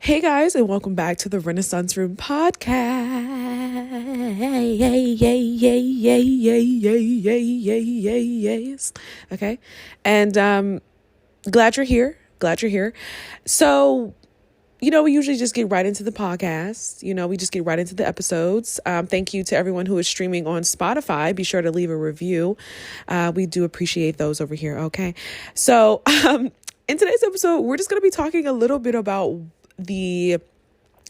Hey guys, and welcome back to the Renaissance Room podcast. Yes. Okay. And glad you're here. Glad you're here. So, we usually just get right into the podcast. We just get right into the episodes. Thank you to everyone who is streaming on Spotify. Be sure to leave a review. We do appreciate those over here. Okay. So, in today's episode, we're just going to be talking a little bit about the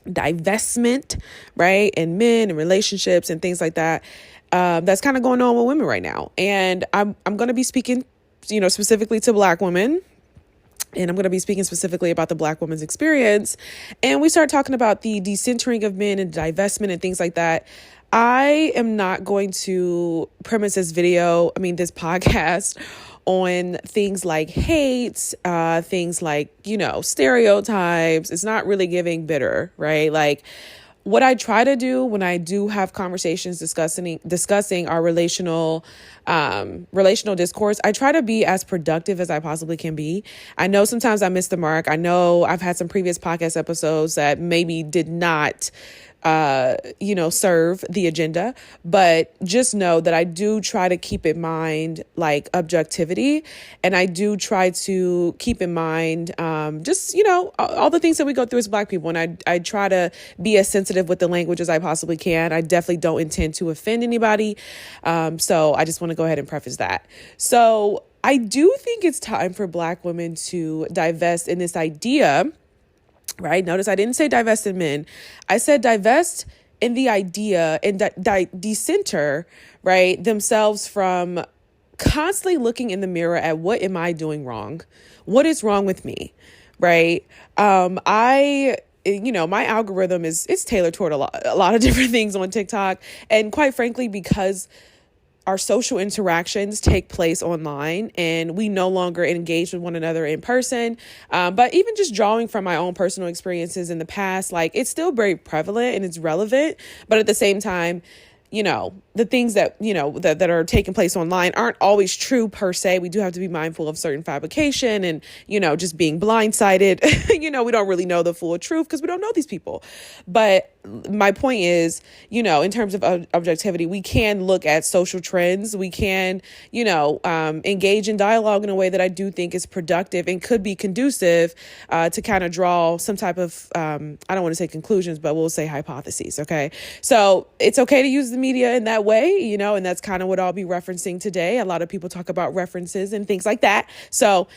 divestment, right, and men and relationships and things like that. That's kind of going on with women right now. And I'm going to be speaking, specifically to Black women. And I'm going to be speaking specifically about the Black woman's experience. And we start talking about the decentering of men and divestment and things like that. I am not going to premise this podcast on things like hate, things like, stereotypes. It's not really giving bitter, right? Like what I try to do when I do have conversations discussing our relational discourse, I try to be as productive as I possibly can be. I know sometimes I miss the mark. I know I've had some previous podcast episodes that maybe did not serve the agenda, but just know that I do try to keep in mind like objectivity, and I do try to keep in mind all the things that we go through as Black people, and I try to be as sensitive with the language as I possibly can. I definitely don't intend to offend anybody, so I just want to go ahead and preface that. So I do think it's time for Black women to divest in this idea. Right? Notice I didn't say divest in men. I said divest in the idea and decenter, right, themselves from constantly looking in the mirror at what am I doing wrong? What is wrong with me? Right? My algorithm it's tailored toward a lot of different things on TikTok. And quite frankly, because our social interactions take place online and we no longer engage with one another in person. But even just drawing from my own personal experiences in the past, like it's still very prevalent and it's relevant. But at the same time, the things that, that are taking place online aren't always true per se. We do have to be mindful of certain fabrication and, just being blindsided. We don't really know the full truth because we don't know these people. But my point is, in terms of objectivity, we can look at social trends. We can, engage in dialogue in a way that I do think is productive and could be conducive to kind of draw some type of, I don't want to say conclusions, but we'll say hypotheses. Okay. So it's okay to use the media in that way, and that's kind of what I'll be referencing today. A lot of people talk about references and things like that. So,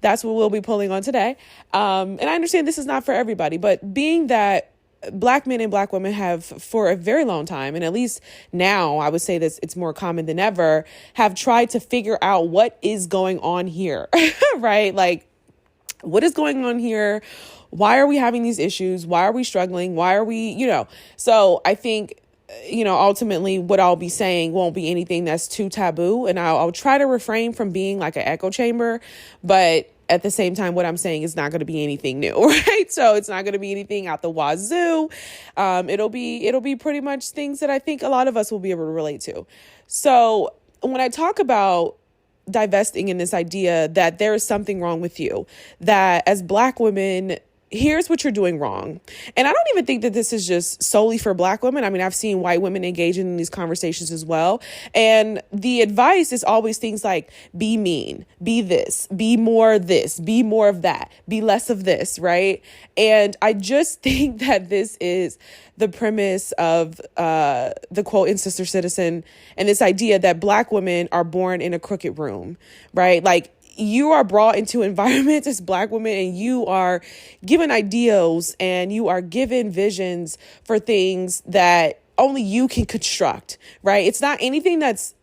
that's what we'll be pulling on today. And I understand this is not for everybody, but being that Black men and Black women have for a very long time, and at least now I would say this, it's more common than ever, have tried to figure out what is going on here, right? Like what is going on here? Why are we having these issues? Why are we struggling? Why are we, so I think, ultimately what I'll be saying won't be anything that's too taboo, and I'll try to refrain from being like an echo chamber, but at the same time, what I'm saying is not going to be anything new, right? So it's not going to be anything out the wazoo. It'll be pretty much things that I think a lot of us will be able to relate to. So when I talk about divesting in this idea that there is something wrong with you, that as Black women, here's what you're doing wrong. And I don't even think that this is just solely for Black women. I mean, I've seen white women engaging in these conversations as well. And the advice is always things like be mean, be this, be more of that, be less of this, right? And I just think that this is the premise of the quote in Sister Citizen, and this idea that Black women are born in a crooked room, right? Like, you are brought into environments as Black women and you are given ideals and you are given visions for things that only you can construct, right? It's not anything that's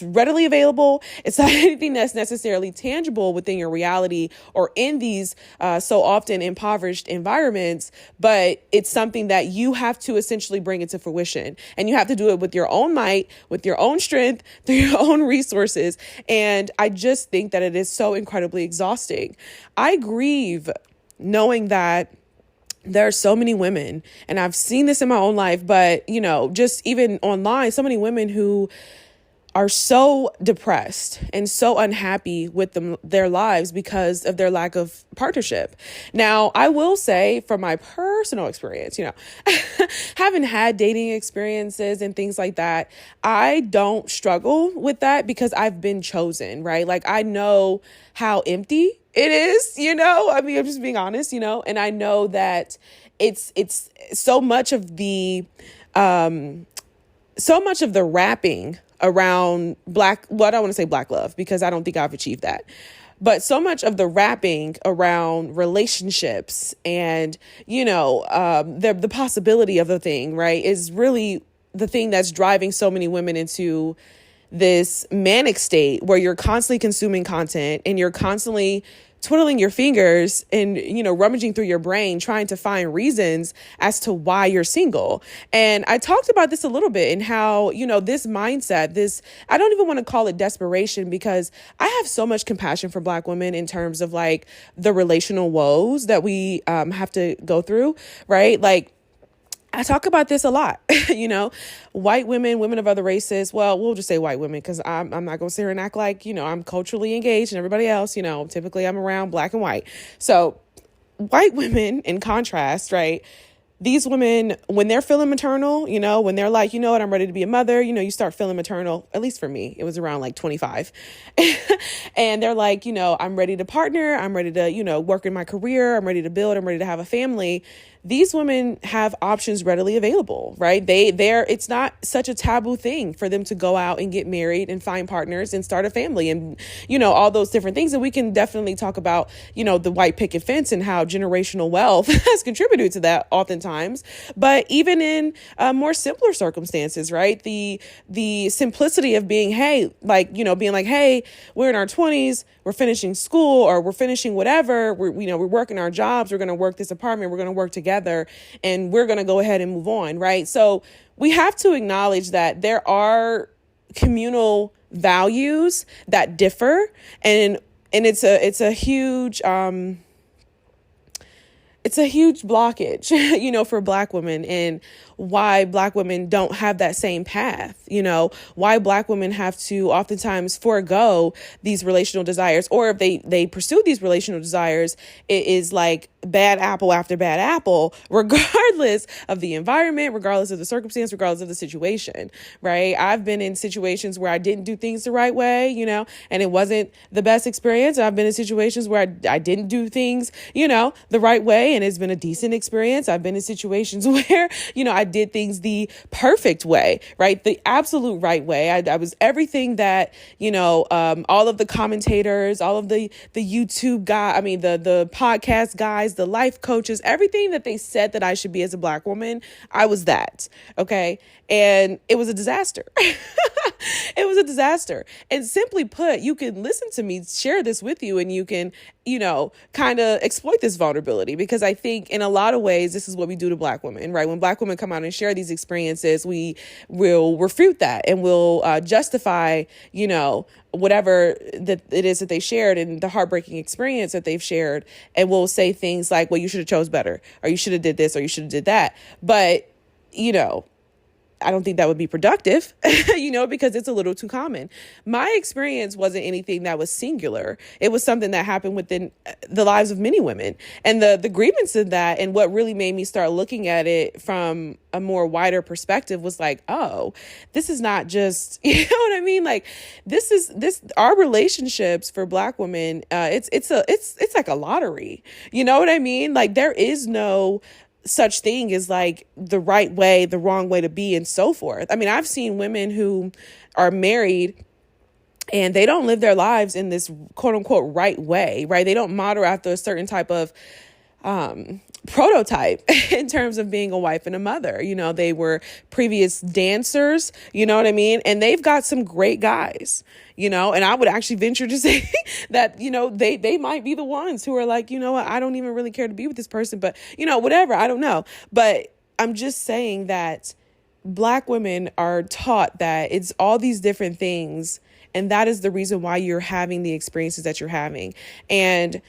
readily available. It's not anything that's necessarily tangible within your reality or in these so often impoverished environments, but it's something that you have to essentially bring into fruition. And you have to do it with your own might, with your own strength, through your own resources. And I just think that it is so incredibly exhausting. I grieve knowing that there are so many women, and I've seen this in my own life, but, just even online, so many women who are so depressed and so unhappy with their lives because of their lack of partnership. Now, I will say from my personal experience, having had dating experiences and things like that, I don't struggle with that because I've been chosen, right? Like, I know how empty it is, I mean, I'm just being honest, and I know that it's so much of the wrapping around I don't want to say black love because I don't think I've achieved that. But so much of the wrapping around relationships and, the possibility of the thing, right, is really the thing that's driving so many women into this manic state where you're constantly consuming content and you're constantly twiddling your fingers and, rummaging through your brain, trying to find reasons as to why you're single. And I talked about this a little bit and how, this mindset, I don't even want to call it desperation because I have so much compassion for Black women in terms of like the relational woes that we have to go through, right? Like, I talk about this a lot, white women, women of other races. Well, we'll just say white women because I'm not going to sit here and act like, I'm culturally engaged and everybody else, typically I'm around Black and white. So white women, in contrast, right? These women, when they're feeling maternal, when they're like, what, I'm ready to be a mother, you start feeling maternal, at least for me, it was around like 25. And they're like, I'm ready to partner. I'm ready to, work in my career. I'm ready to build. I'm ready to have a family. These women have options readily available, right? It's not such a taboo thing for them to go out and get married and find partners and start a family and, all those different things. And we can definitely talk about, the white picket fence and how generational wealth has contributed to that oftentimes. But even in more simpler circumstances, right? The simplicity of being, hey, we're in our 20s, we're finishing school or we're finishing whatever, we're working our jobs, we're going to work this apartment, we're going to work together and we're going to go ahead and move on, right? So we have to acknowledge that there are communal values that differ and it's a huge blockage, for Black women and why Black women don't have that same path, why Black women have to oftentimes forego these relational desires, or if they pursue these relational desires, it is like bad apple after bad apple, regardless of the environment, regardless of the circumstance, regardless of the situation, right? I've been in situations where I didn't do things the right way, and it wasn't the best experience. I've been in situations where I didn't do things, the right way, and it's been a decent experience. I've been in situations where, I did things the perfect way, right? The absolute right way. I was everything that, all of the commentators, all of the YouTube the podcast guys, the life coaches, everything that they said that I should be as a Black woman, I was that. Okay. And it was a disaster. It was a disaster. And simply put, you can listen to me share this with you and you can, kind of exploit this vulnerability, because I think in a lot of ways, this is what we do to Black women, right? When Black women come out and share these experiences, we will refute that and we'll justify, whatever that it is that they shared and the heartbreaking experience that they've shared. And we'll say things like, well, you should have chose better, or you should have did this, or you should have did that. But, I don't think that would be productive, because it's a little too common. My experience wasn't anything that was singular. It was something that happened within the lives of many women. And the grievance of that, and what really made me start looking at it from a more wider perspective, was like, oh, this is not just, what I mean? Like, our relationships for Black women, it's like a lottery. You know what I mean? Like, there is no such thing as like the right way, the wrong way to be, and so forth. I mean, I've seen women who are married and they don't live their lives in this quote unquote right way, right? They don't model after a certain type of prototype in terms of being a wife and a mother. They were previous dancers, you know what I mean? And they've got some great guys, and I would actually venture to say that, they might be the ones who are like, what, I don't even really care to be with this person, but whatever, I don't know. But I'm just saying that Black women are taught that it's all these different things. And that is the reason why you're having the experiences that you're having. And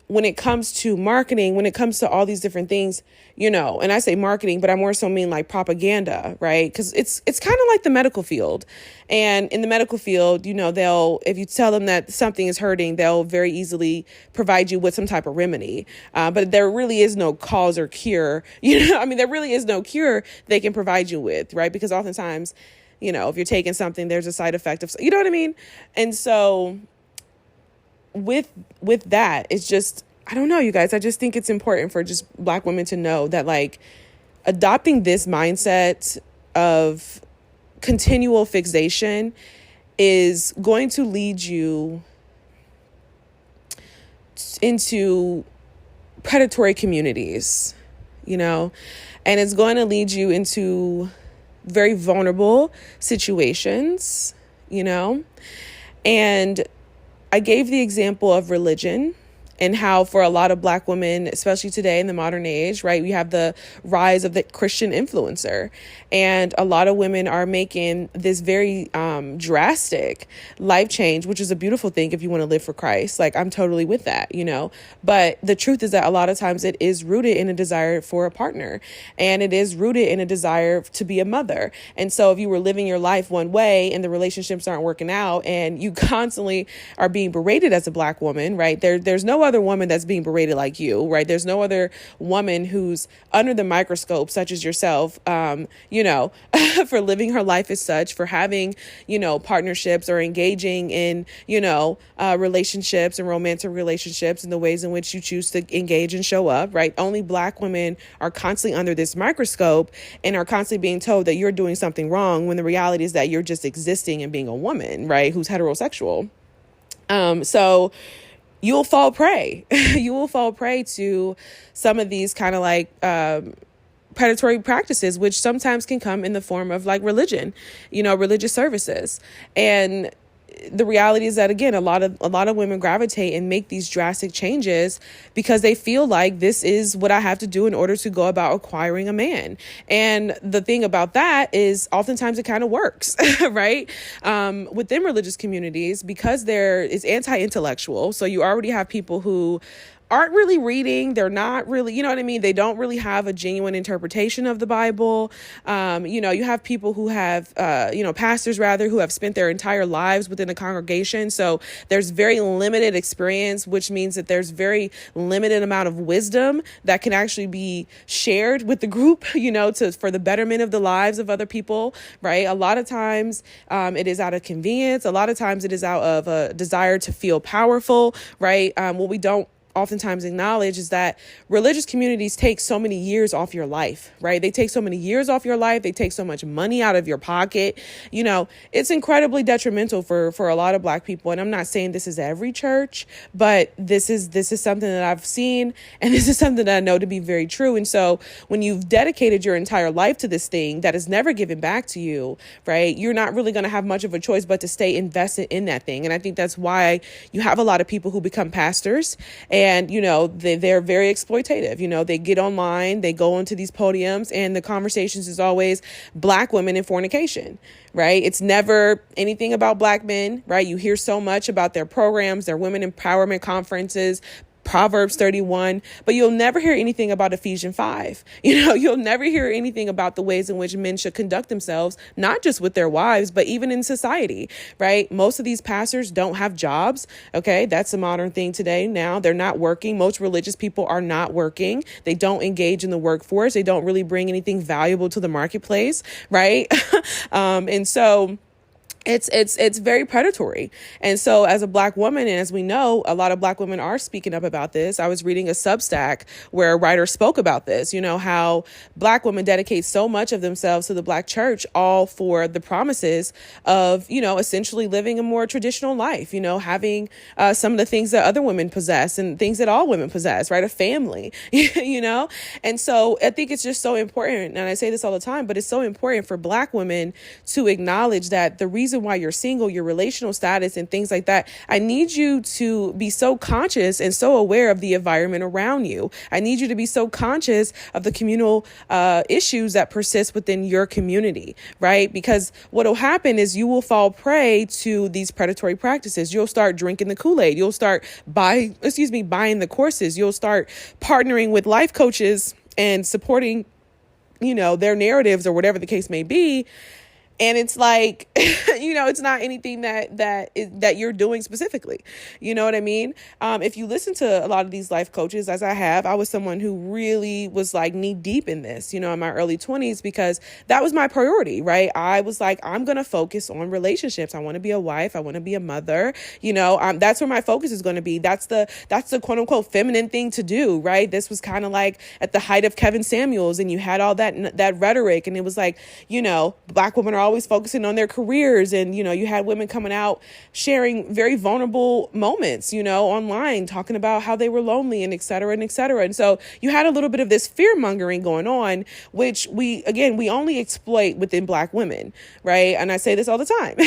when it comes to marketing, when it comes to all these different things, and I say marketing, but I more so mean like propaganda, right? Because it's kind of like the medical field. And in the medical field, if you tell them that something is hurting, they'll very easily provide you with some type of remedy. But there really is no cause or cure. There really is no cure they can provide you with, right? Because oftentimes, if you're taking something, there's a side effect of, you know what I mean? And so with that, it's just, I don't know, you guys, I just think it's important for just Black women to know that, like, adopting this mindset of continual fixation is going to lead you into predatory communities, and it's going to lead you into very vulnerable situations, and I gave the example of religion and how for a lot of Black women, especially today in the modern age, right, we have the rise of the Christian influencer. And a lot of women are making this very drastic life change, which is a beautiful thing if you want to live for Christ. Like, I'm totally with that, But the truth is that a lot of times it is rooted in a desire for a partner, and it is rooted in a desire to be a mother. And so if you were living your life one way and the relationships aren't working out and you constantly are being berated as a Black woman, right, there's no other woman that's being berated like you, right? There's no other woman who's under the microscope, such as yourself, for living her life as such, for having, partnerships or engaging in, relationships and romantic relationships and the ways in which you choose to engage and show up, right? Only Black women are constantly under this microscope and are constantly being told that you're doing something wrong, when the reality is that you're just existing and being a woman, right, who's heterosexual. So you'll fall prey. You will fall prey to some of these kind of like predatory practices, which sometimes can come in the form of like religion, religious services. And the reality is that, again, a lot of women gravitate and make these drastic changes because they feel like this is what I have to do in order to go about acquiring a man. And the thing about that is oftentimes it kind of works, right? Within religious communities, because there is anti-intellectual. So you already have people who aren't really reading. They're not really, They don't really have a genuine interpretation of the Bible. You have people who have, pastors rather, who have spent their entire lives within a congregation. So there's very limited experience, which means that there's very limited amount of wisdom that can actually be shared with the group, for the betterment of the lives of other people, right? A lot of times it is out of convenience. A lot of times it is out of a desire to feel powerful, right? What we don't oftentimes acknowledge is that religious communities take so many years off your life, right? They take so many years off your life. They take so much money out of your pocket. It's incredibly detrimental for a lot of Black people. And I'm not saying this is every church, but this is something that I've seen, and this is something that I know to be very true. And so when you've dedicated your entire life to this thing that is never given back to you, right, you're not really going to have much of a choice but to stay invested in that thing. And I think that's why you have a lot of people who become pastors, and, they're very exploitative. They get online, they go into these podiums, and the conversations is always Black women and fornication, right? It's never anything about Black men, right? You hear so much about their programs, their women empowerment conferences, Proverbs 31, but you'll never hear anything about Ephesians 5. You'll never hear anything about the ways in which men should conduct themselves, not just with their wives, but even in society, right? Most of these pastors don't have jobs. Okay. That's a modern thing today. Now they're not working. Most religious people are not working. They don't engage in the workforce. They don't really bring anything valuable to the marketplace. Right. And so it's very predatory. And so as a Black woman, and as we know, a lot of Black women are speaking up about this. I was reading a Substack where a writer spoke about this, how Black women dedicate so much of themselves to the Black church, all for the promises of, essentially living a more traditional life, having some of the things that other women possess and things that all women possess, right? A family, And so I think it's just so important. And I say this all the time, but it's so important for Black women to acknowledge that the reason reason why you're single, your relational status and things like that, I need you to be so conscious and so aware of the environment around you. I need you to be so conscious of the communal issues that persist within your community, right? Because what will happen is you will fall prey to these predatory practices. You'll start drinking the Kool-Aid. You'll start buying the courses. You'll start partnering with life coaches and supporting, their narratives or whatever the case may be. And it's like, it's not anything that you're doing specifically. You know what I mean? If you listen to a lot of these life coaches, as I have, I was someone who really was like knee deep in this, in my early 20s, because that was my priority, right? I was like, I'm going to focus on relationships. I want to be a wife. I want to be a mother. That's where my focus is going to be. That's the quote unquote feminine thing to do, right? This was kind of like at the height of Kevin Samuels, and you had all that rhetoric, and it was like, Black women are always focusing on their careers, and you had women coming out sharing very vulnerable moments online, talking about how they were lonely and et cetera and et cetera. And so you had a little bit of this fear mongering going on, which we only exploit within Black women, right? And I say this all the time.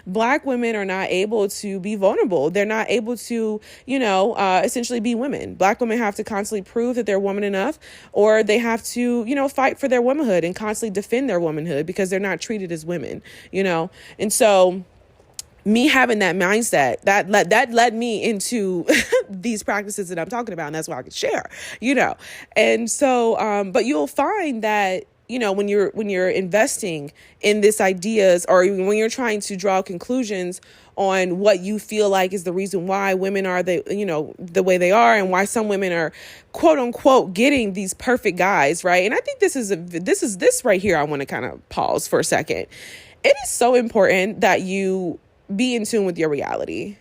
Black women are not able to be vulnerable. They're not able to essentially be women. Black women have to constantly prove that they're woman enough, or they have to fight for their womanhood and constantly defend their womanhood because they're not treated as women, and so me having that mindset that led me into these practices that I'm talking about, and that's what I could share, and so but you'll find that when you're investing in this ideas, or even when you're trying to draw conclusions on what you feel like is the reason why women are the way they are, and why some women are quote unquote getting these perfect guys, right? And I think this is right here. I want to kind of pause for a second. It is so important that you be in tune with your reality,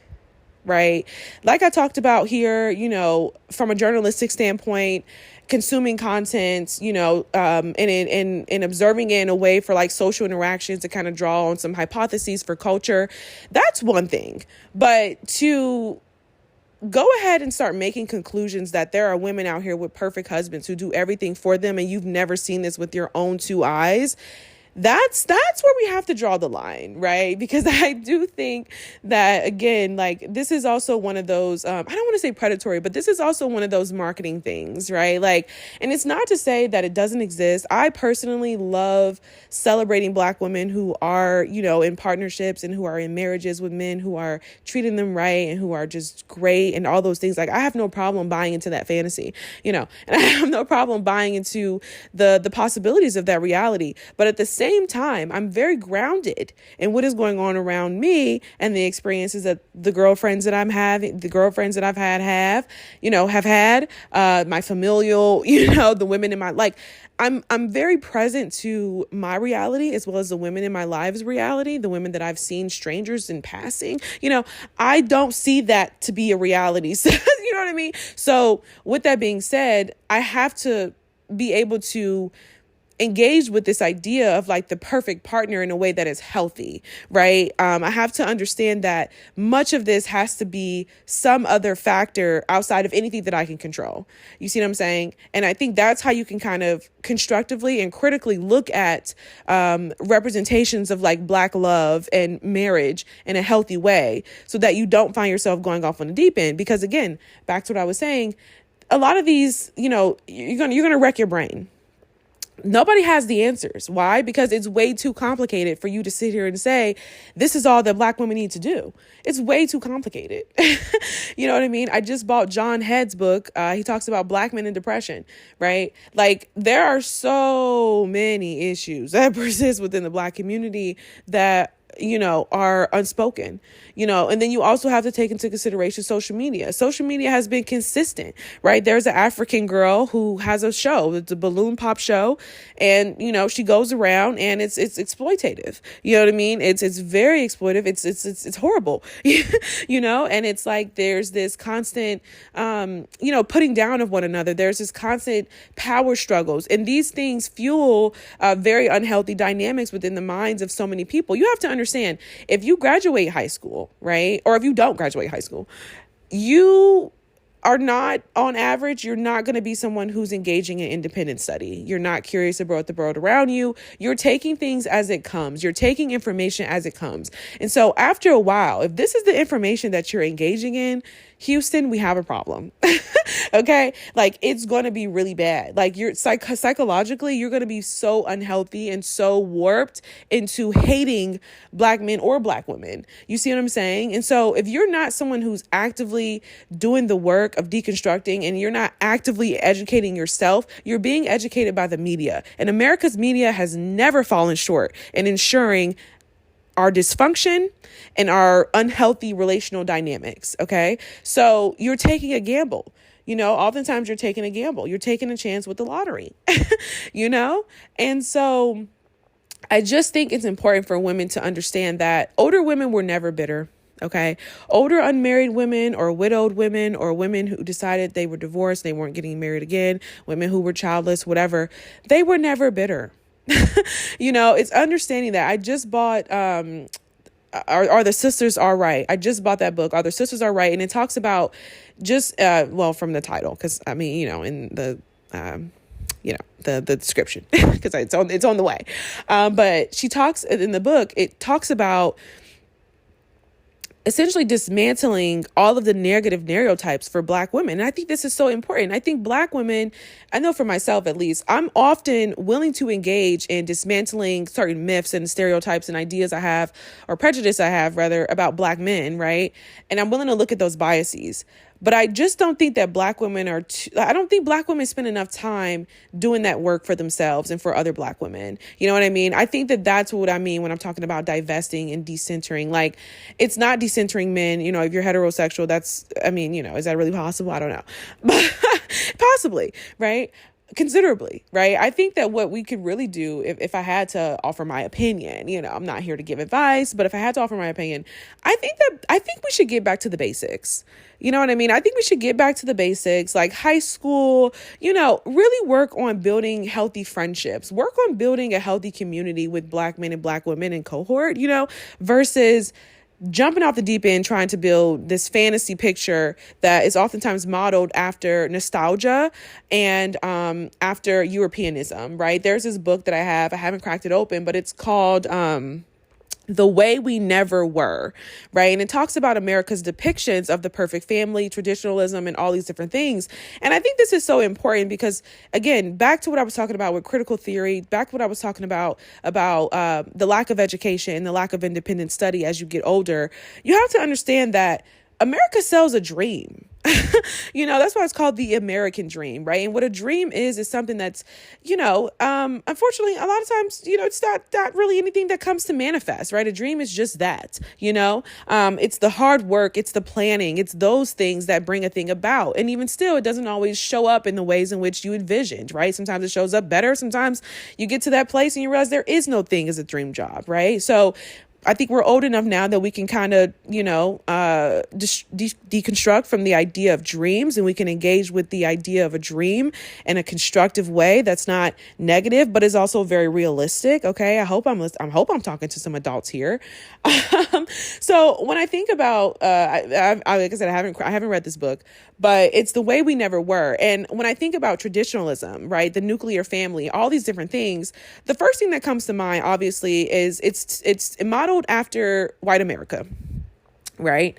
right? Like I talked about here, from a journalistic standpoint, consuming content, and observing it in a way for like social interactions to kind of draw on some hypotheses for culture. That's one thing. But to go ahead and start making conclusions that there are women out here with perfect husbands who do everything for them, and you've never seen this with your own two eyes, that's where we have to draw the line, right? Because I do think that, again, like this is also one of those, I don't want to say predatory, but this is also one of those marketing things, right? Like, and it's not to say that it doesn't exist. I personally love celebrating Black women who are, in partnerships and who are in marriages with men who are treating them right and who are just great and all those things. Like, I have no problem buying into that fantasy, and I have no problem buying into the possibilities of that reality. But at the same time, I'm very grounded in what is going on around me and the experiences that the girlfriends that I'm having, the girlfriends that I've have had, my familial, the women in my, like, I'm very present to my reality as well as the women in my lives reality, the women that I've seen strangers in passing. I don't see that to be a reality. So, you know what I mean? So with that being said, I have to be able to engaged with this idea of like the perfect partner in a way that is healthy, right? I have to understand that much of this has to be some other factor outside of anything that I can control. You see what I'm saying? And I think that's how you can kind of constructively and critically look at representations of like Black love and marriage in a healthy way, so that you don't find yourself going off on the deep end. Because again, back to what I was saying, a lot of these, you're gonna wreck your brain. Nobody has the answers. Why? Because it's way too complicated for you to sit here and say, this is all that Black women need to do. It's way too complicated. You know what I mean? I just bought John Head's book. He talks about Black men and depression, right? Like, there are so many issues that persist within the Black community that are unspoken, and then you also have to take into consideration social media. Social media has been consistent, right? There's an African girl who has a show. It's a balloon pop show. And, she goes around and it's exploitative. You know what I mean? It's very exploitive. It's horrible, and it's like, there's this constant, putting down of one another. There's this constant power struggles, and these things fuel very unhealthy dynamics within the minds of so many people. You have to understand, if you graduate high school, right? Or if you don't graduate high school, you are not, on average, you're not going to be someone who's engaging in independent study. You're not curious about the world around you. You're taking things as it comes. You're taking information as it comes. And so after a while, if this is the information that you're engaging in, Houston, we have a problem. Okay. Like, it's going to be really bad. Like, you're psychologically, you're going to be so unhealthy and so warped into hating Black men or Black women. You see what I'm saying? And so if you're not someone who's actively doing the work of deconstructing and you're not actively educating yourself, you're being educated by the media. And America's media has never fallen short in ensuring our dysfunction and our unhealthy relational dynamics. Okay. So you're taking a gamble. Oftentimes you're taking a gamble. You're taking a chance with the lottery, And so I just think it's important for women to understand that older women were never bitter. Okay. Older unmarried women or widowed women or women who decided they were divorced, they weren't getting married again, women who were childless, whatever, they were never bitter. It's understanding that. I just bought, Are the Sisters All Right? I just bought that book, Are the Sisters All Right? And it talks about just, from the title, because in the, the description, because it's on the way. But she talks in the book, it talks about essentially dismantling all of the negative stereotypes for Black women. And I think this is so important. I think Black women, I know for myself at least, I'm often willing to engage in dismantling certain myths and stereotypes and ideas I have, or prejudice I have rather, about Black men, right? And I'm willing to look at those biases. But I just don't think that Black women I don't think Black women spend enough time doing that work for themselves and for other Black women. You know what I mean? I think that that's what I mean when I'm talking about divesting and decentering. Like, it's not decentering men. If you're heterosexual, is that really possible? I don't know. But possibly, right? Considerably, right? I think that what we could really do, if I had to offer my opinion, I'm not here to give advice, but if I had to offer my opinion, I think we should get back to the basics. You know what I mean? I think we should get back to the basics, like high school, really work on building healthy friendships, work on building a healthy community with Black men and Black women in cohort, versus jumping off the deep end, trying to build this fantasy picture that is oftentimes modeled after nostalgia and after Europeanism, right? There's this book that I haven't cracked it open, but it's called The Way We Never Were, right? And it talks about America's depictions of the perfect family, traditionalism, and all these different things. And I think this is so important because, again, back to what I was talking about with critical theory, back to what I was talking about the lack of education, the lack of independent study as you get older, you have to understand that America sells a dream. That's why it's called the American dream, right? And what a dream is something that's, unfortunately, a lot of times, it's not really anything that comes to manifest, right? A dream is just that, it's the hard work, it's the planning, it's those things that bring a thing about. And even still, it doesn't always show up in the ways in which you envisioned, right? Sometimes it shows up better. Sometimes you get to that place and you realize there is no thing as a dream job, right? So I think we're old enough now that we can kind of, deconstruct from the idea of dreams, and we can engage with the idea of a dream in a constructive way that's not negative, but is also very realistic. Okay, I hope I'm talking to some adults here. So when I think about, like I said, I haven't read this book, but it's The Way We Never Were. And when I think about traditionalism, right, the nuclear family, all these different things, the first thing that comes to mind, obviously, is it's modeled after white America, right?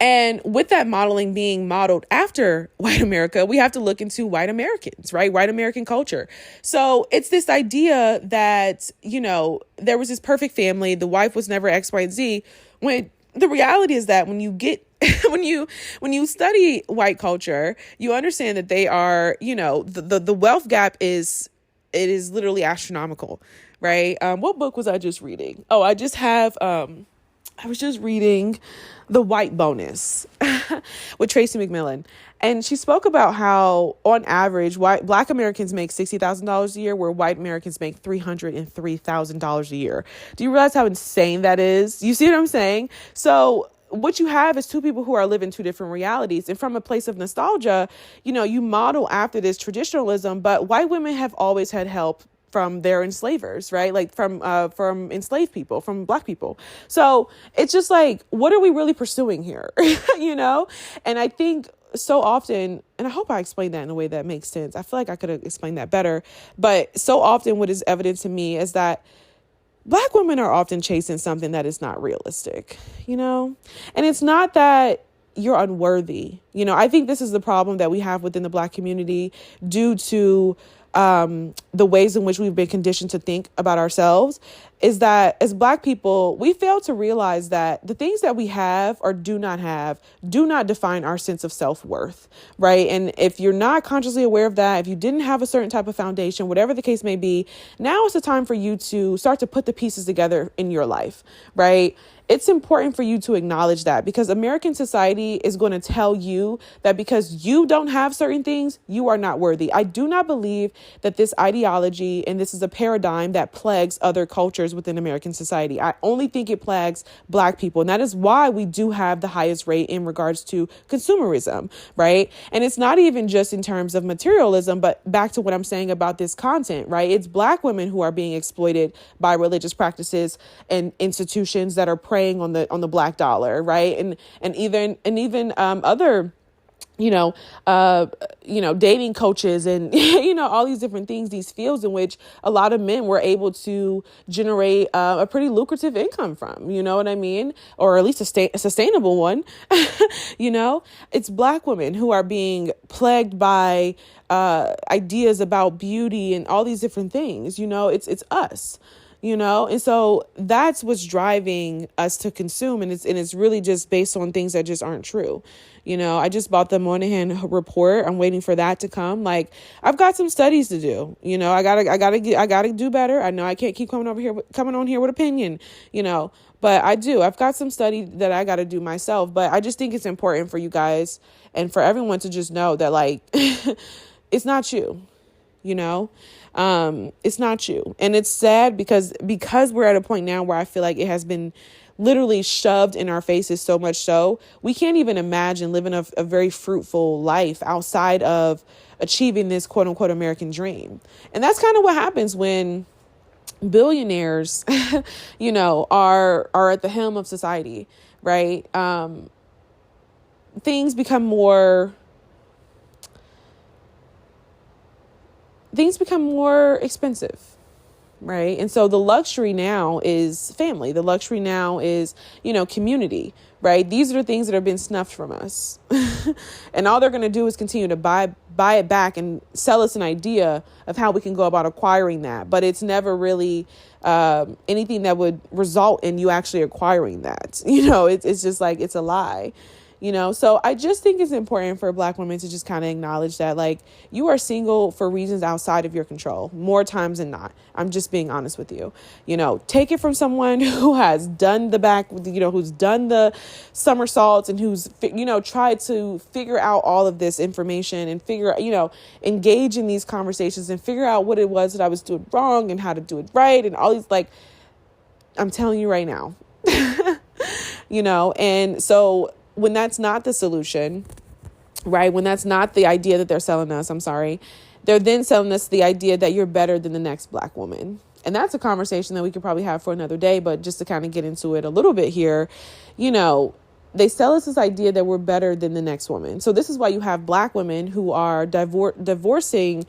And with that modeling being modeled after white America, we have to look into white Americans, right? White American culture. So it's this idea that, there was this perfect family. The wife was never X, Y, and Z. When the reality is that when you get when you study white culture, you understand that they are, the wealth gap is literally astronomical, right? What book was I just reading? Oh, I was just reading The White Bonus with Tracy McMillan. And she spoke about how, on average, Black Americans make $60,000 a year, where white Americans make $303,000 a year. Do you realize how insane that is? You see what I'm saying? So what you have is two people who are living two different realities. And from a place of nostalgia, you model after this traditionalism, but white women have always had help from their enslavers, right? Like from enslaved people, from Black people. So it's just like, what are we really pursuing here? And I think so often, and I hope I explained that in a way that makes sense. I feel like I could have explained that better, but so often what is evident to me is that Black women are often chasing something that is not realistic, and it's not that you're unworthy. I think this is the problem that we have within the Black community due to the ways in which we've been conditioned to think about ourselves, is that as Black people, we fail to realize that the things that we have or do not have do not define our sense of self-worth, right? And if you're not consciously aware of that, if you didn't have a certain type of foundation, whatever the case may be, now is the time for you to start to put the pieces together in your life, right? It's important for you to acknowledge that, because American society is going to tell you that because you don't have certain things, you are not worthy. I do not believe that this ideology and this is a paradigm that plagues other cultures within American society. I only think it plagues Black people. And that is why we do have the highest rate in regards to consumerism, right? And it's not even just in terms of materialism, but back to what I'm saying about this content, right? It's Black women who are being exploited by religious practices and institutions that are preying on the Black dollar, right? And even other dating coaches and, all these different things, these fields in which a lot of men were able to generate a pretty lucrative income from, you know what I mean? Or at least a sustainable one. It's Black women who are being plagued by ideas about beauty and all these different things, it's us. And so that's what's driving us to consume. And it's really just based on things that just aren't true. I just bought the Moynihan report. I'm waiting for that to come. Like, I've got some studies to do. I gotta do better. I know I can't keep coming on here with opinion, but I do. I've got some study that I got to do myself, but I just think it's important for you guys and for everyone to just know that, like, it's not you. It's not you. And it's sad because we're at a point now where I feel like it has been literally shoved in our faces so much so we can't even imagine living a very fruitful life outside of achieving this quote unquote American dream. And that's kind of what happens when billionaires, are at the helm of society, right? Things become more expensive, right? And so the luxury now is family. The luxury now is, community, right? These are the things that have been snuffed from us. And all they're going to do is continue to buy it back and sell us an idea of how we can go about acquiring that. But it's never really anything that would result in you actually acquiring that. It's just like, it's a lie. So I just think it's important for Black women to just kind of acknowledge that, like, you are single for reasons outside of your control more times than not. I'm just being honest with you. Take it from someone who has done who's done the somersaults and who's, tried to figure out all of this information and engage in these conversations and figure out what it was that I was doing wrong and how to do it right. And all these, like, I'm telling you right now, and so when that's not the solution, right? When that's not the idea that they're selling us, they're then selling us the idea that you're better than the next Black woman. And that's a conversation that we could probably have for another day. But just to kind of get into it a little bit here, they sell us this idea that we're better than the next woman. So this is why you have Black women who are divorcing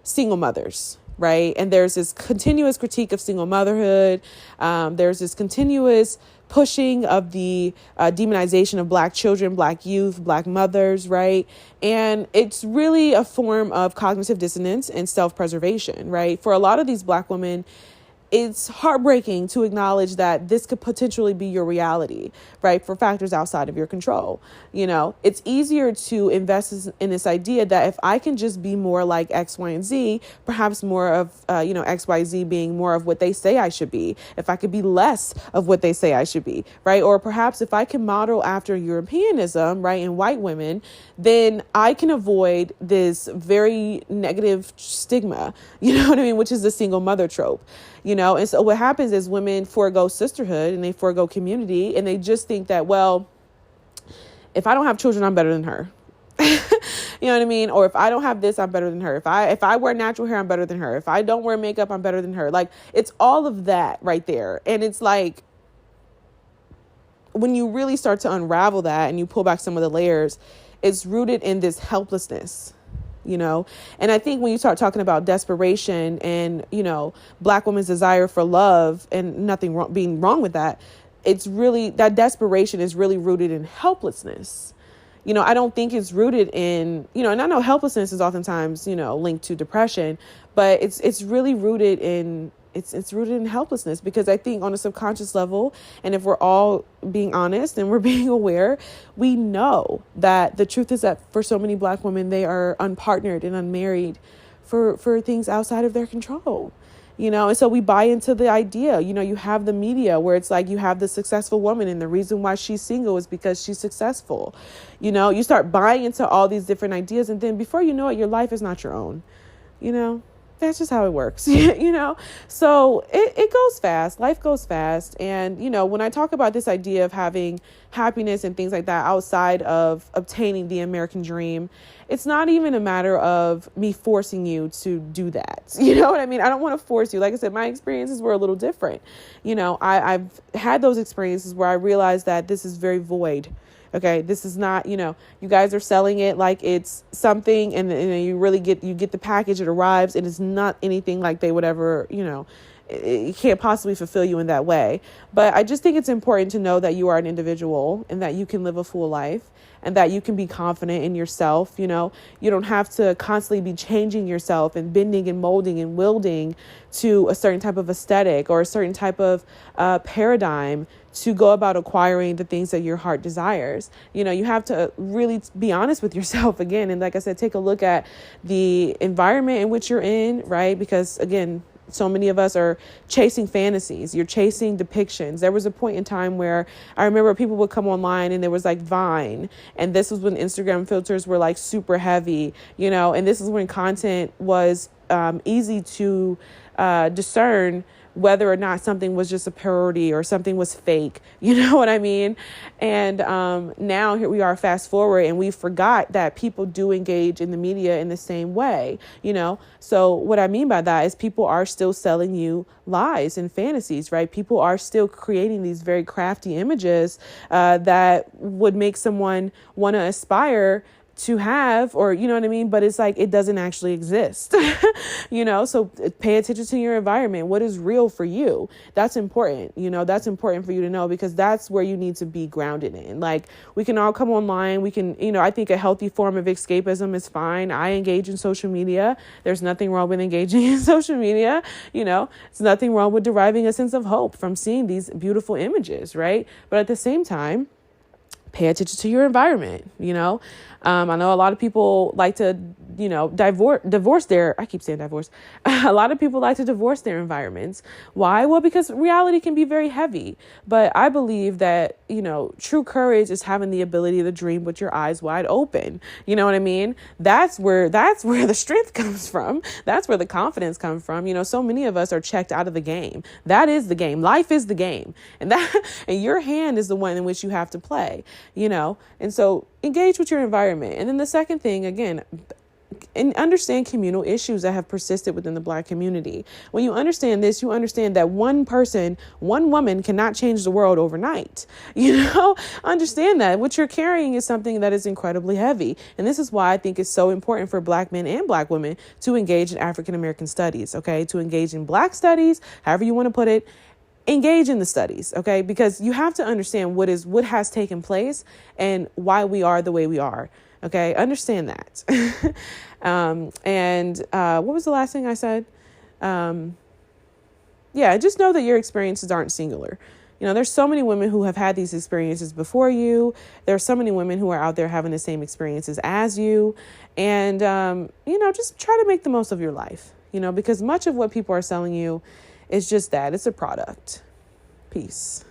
single mothers, right? And there's this continuous critique of single motherhood. There's this continuous pushing of the demonization of Black children, Black youth, Black mothers, right? And it's really a form of cognitive dissonance and self-preservation, right? For a lot of these Black women, it's heartbreaking to acknowledge that this could potentially be your reality, right? For factors outside of your control. It's easier to invest in this idea that if I can just be more like X, Y, and Z, perhaps more of, X, Y, Z being more of what they say I should be. If I could be less of what they say I should be, right? Or perhaps if I can model after Europeanism, right, in white women, then I can avoid this very negative stigma, which is the single mother trope. And so what happens is women forego sisterhood and they forego community and they just think that, well, if I don't have children, I'm better than her. You know what I mean? Or if I don't have this, I'm better than her. If I wear natural hair, I'm better than her. If I don't wear makeup, I'm better than her. Like, it's all of that right there. And it's like, when you really start to unravel that and you pull back some of the layers, it's rooted in this helplessness, and I think when you start talking about desperation and, Black women's desire for love, and nothing being wrong with that, it's really, that desperation is really rooted in helplessness. I don't think it's rooted in, and I know helplessness is oftentimes, linked to depression, but it's really rooted in, it's rooted in helplessness, because I think on a subconscious level, and if we're all being honest and we're being aware, we know that the truth is that for so many Black women, they are unpartnered and unmarried for things outside of their control. And so we buy into the idea, you have the media where it's like you have the successful woman, and the reason why she's single is because she's successful. You start buying into all these different ideas, and then before you know it, your life is not your own. That's just how it works, so it goes fast. Life goes fast. And, when I talk about this idea of having happiness and things like that outside of obtaining the American dream, it's not even a matter of me forcing you to do that. You know what I mean? I don't want to force you. Like I said, my experiences were a little different. I've had those experiences where I realized that this is very void. Okay, this is not, you guys are selling it like it's something, and you really get the package, it arrives, and it's not anything like they would ever, it can't possibly fulfill you in that way. But I just think it's important to know that you are an individual, and that you can live a full life, and that you can be confident in yourself. You don't have to constantly be changing yourself and bending and molding and wielding to a certain type of aesthetic or a certain type of paradigm to go about acquiring the things that your heart desires. You have to really be honest with yourself again. And like I said, take a look at the environment in which you're in, right? Because again, so many of us are chasing fantasies. You're chasing depictions. There was a point in time where I remember people would come online and there was like Vine. And this was when Instagram filters were like super heavy, and this is when content was easy to discern whether or not something was just a parody or something was fake. You know what I mean? And now here we are, fast forward, and we forgot that people do engage in the media in the same way, So what I mean by that is people are still selling you lies and fantasies, right? People are still creating these very crafty images that would make someone want to aspire to have, or you know what I mean? But it's like, it doesn't actually exist, so pay attention to your environment. What is real for you? That's important. That's important for you to know, because that's where you need to be grounded in. Like, we can all come online. We can, I think a healthy form of escapism is fine. I engage in social media. There's nothing wrong with engaging in social media. It's nothing wrong with deriving a sense of hope from seeing these beautiful images, right? But at the same time, pay attention to your environment. I know a lot of people like to, divorce their, I keep saying divorce. A lot of people like to divorce their environments. Why? Well, because reality can be very heavy. But I believe that, true courage is having the ability to dream with your eyes wide open. You know what I mean? That's where the strength comes from. That's where the confidence comes from. So many of us are checked out of the game. That is the game. Life is the game. And your hand is the one in which you have to play, and so engage with your environment. And then the second thing, again, and understand communal issues that have persisted within the Black community. When you understand this, you understand that one person, one woman cannot change the world overnight. Understand that what you're carrying is something that is incredibly heavy. And this is why I think it's so important for Black men and Black women to engage in African American studies, okay? To engage in Black studies, however you want to put it. Engage in the studies, okay? Because you have to understand what has taken place and why we are the way we are, okay? Understand that. What was the last thing I said? Just know that your experiences aren't singular. There's so many women who have had these experiences before you. There are so many women who are out there having the same experiences as you. And, just try to make the most of your life, because much of what people are selling you, it's just that. It's a product. Peace.